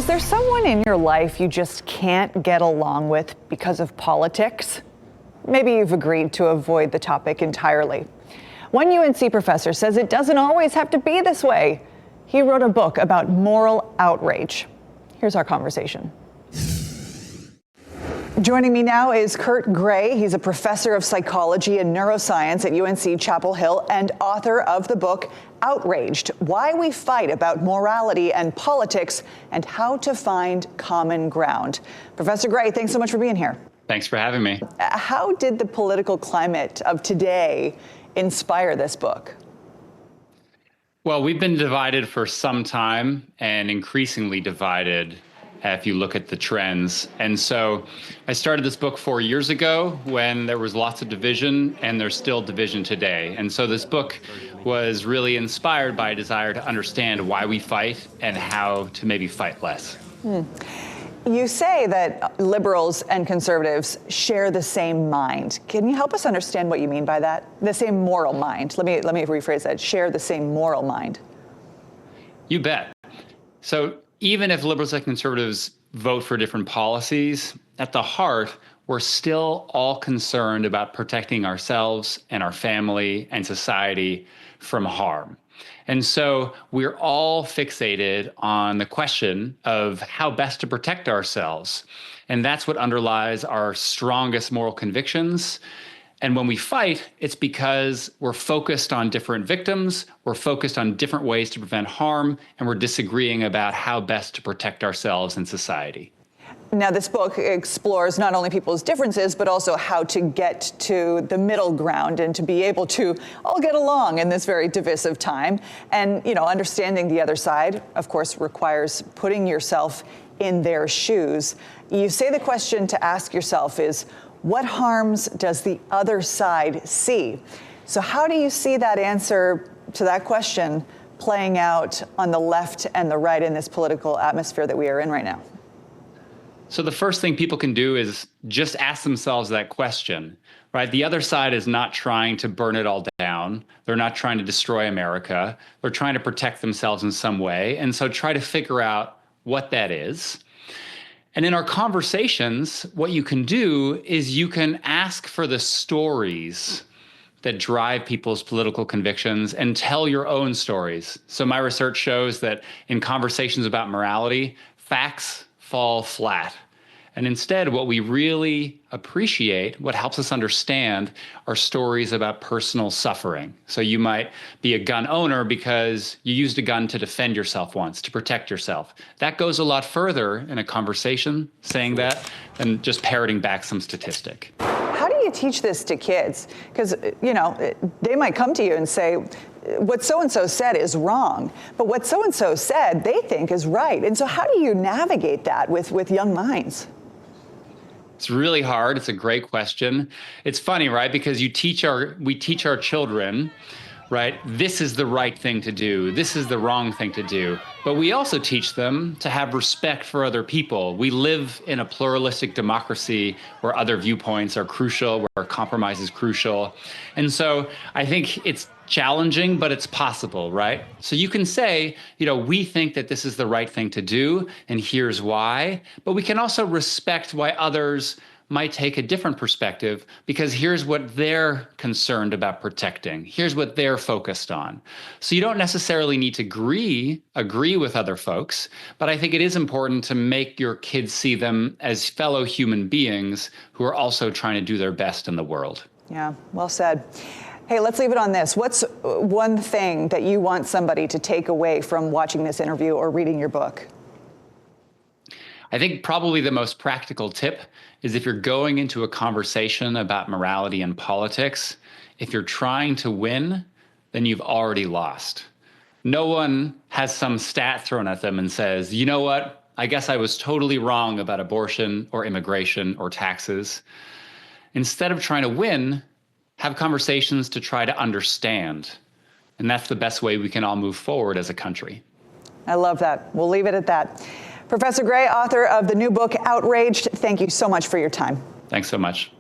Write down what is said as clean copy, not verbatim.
Is there someone in your life you just can't get along with because of politics? Maybe you've agreed to avoid the topic entirely. One UNC professor says it doesn't always have to be this way. He wrote a book about moral outrage. Here's our conversation. Joining me now is Kurt Gray. He's a professor of psychology and neuroscience at UNC Chapel Hill and author of the book Outraged: Why We Fight About Morality and Politics and How to Find Common Ground. Professor Gray, thanks so much for being here. Thanks for having me. How did the political climate of today inspire this book? Well, we've been divided for some time and increasingly divided if you look at the trends. And so I started this book 4 years ago when there was lots of division, and there's still division today. And so this book was really inspired by a desire to understand why we fight and how to maybe fight less. You say that liberals and conservatives share the same mind. Can you help us understand what you mean by that? The same moral mind. Let me rephrase that. Share the same moral mind. You bet. So even if liberals and conservatives vote for different policies, at the heart, we're still all concerned about protecting ourselves and our family and society from harm. And so we're all fixated on the question of how best to protect ourselves. And that's what underlies our strongest moral convictions. And when we fight, it's because we're focused on different victims, we're focused on different ways to prevent harm, and we're disagreeing about how best to protect ourselves and society. Now, this book explores not only people's differences, but also how to get to the middle ground and to be able to all get along in this very divisive time. And, understanding the other side, of course, requires putting yourself in their shoes. You say the question to ask yourself is, what harms does the other side see? So how do you see that answer to that question playing out on the left and the right in this political atmosphere that we are in right now? So the first thing people can do is just ask themselves that question, right? The other side is not trying to burn it all down. They're not trying to destroy America. They're trying to protect themselves in some way. And so try to figure out what that is. And in our conversations, what you can do is you can ask for the stories that drive people's political convictions and tell your own stories. So my research shows that in conversations about morality, facts fall flat. And instead, what we really appreciate, what helps us understand, are stories about personal suffering. So you might be a gun owner because you used a gun to defend yourself once, to protect yourself. That goes a lot further in a conversation, saying that, than just parroting back some statistic. How do you teach this to kids? Because, they might come to you and say, what so-and-so said is wrong, but what so-and-so said they think is right. And so how do you navigate that with young minds? It's really hard. It's a great question. It's funny, right? Because we teach our children, right? This is the right thing to do. This is the wrong thing to do. But we also teach them to have respect for other people. We live in a pluralistic democracy where other viewpoints are crucial, where compromise is crucial. And so I think it's challenging, but it's possible, right? So you can say, we think that this is the right thing to do, and here's why. But we can also respect why others might take a different perspective, because here's what they're concerned about protecting. Here's what they're focused on. So you don't necessarily need to agree with other folks, but I think it is important to make your kids see them as fellow human beings who are also trying to do their best in the world. Yeah, well said. Hey, let's leave it on this. What's one thing that you want somebody to take away from watching this interview or reading your book? I think probably the most practical tip is if you're going into a conversation about morality and politics, if you're trying to win, then you've already lost. No one has some stat thrown at them and says, you know what, I guess I was totally wrong about abortion or immigration or taxes. Instead of trying to win, have conversations to try to understand. And that's the best way we can all move forward as a country. I love that. We'll leave it at that. Professor Gray, author of the new book, Outraged, thank you so much for your time. Thanks so much.